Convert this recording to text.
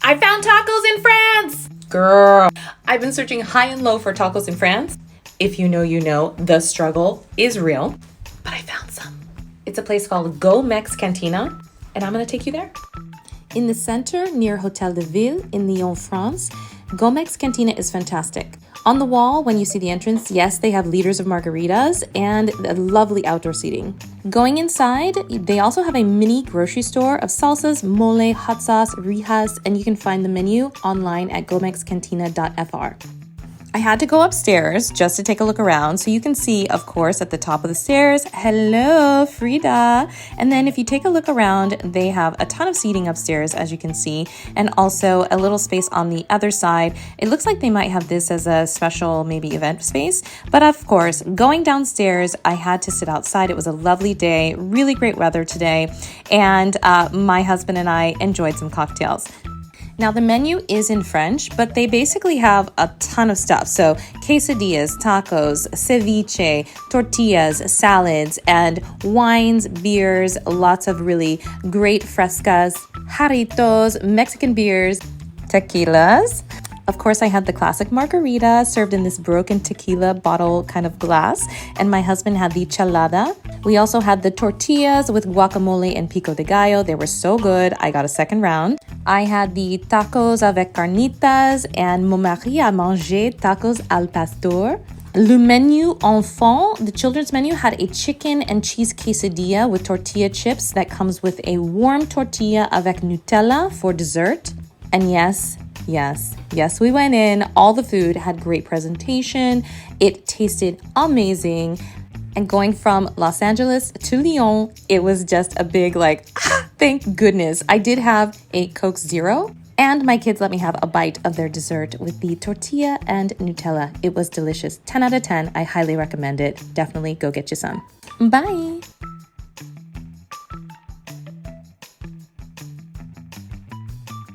I found tacos in France! Girl, I've been searching high and low for tacos in France. If you know, you know, the struggle is real. But I found some. It's a place called Gomexcantina, and I'm gonna take you there. In the center, near Hotel de Ville in Lyon, France, Gomexcantina is fantastic. On the wall, when you see the entrance, yes, they have liters of margaritas and lovely outdoor seating. Going inside, they also have a mini grocery store of salsas, mole, hot sauce, rijas, and you can find the menu online at gomexcantina.fr. I had to go upstairs just to take a look around, so you can see, of course, at the top of the stairs, hello, Frida. And then if you take a look around, they have a ton of seating upstairs, as you can see, and also a little space on the other side. It looks like they might have this as a special, maybe event space. But of course, going downstairs, I had to sit outside. It was a lovely day, really great weather today. And my husband and I enjoyed some cocktails. Now, the menu is in French, but they basically have a ton of stuff. So quesadillas, tacos, ceviche, tortillas, salads, and wines, beers, lots of really great frescas, jarritos, Mexican beers, tequilas. Of course, I had the classic margarita served in this broken tequila bottle kind of glass, and my husband had the chelada. We also had the tortillas with guacamole and pico de gallo. They were so good. I got a second round. I had the tacos avec carnitas and mon mari a mangé tacos al pastor. Le menu enfant, the children's menu, had a chicken and cheese quesadilla with tortilla chips that comes with a warm tortilla avec Nutella for dessert. And yes, we went in. All the food had great presentation. It tasted amazing. And going from Los Angeles to Lyon, it was just a big thank goodness. I did have a Coke Zero, and my kids let me have a bite of their dessert with the tortilla and Nutella. It was delicious. 10 out of 10. I highly recommend it. Definitely go get you some. Bye.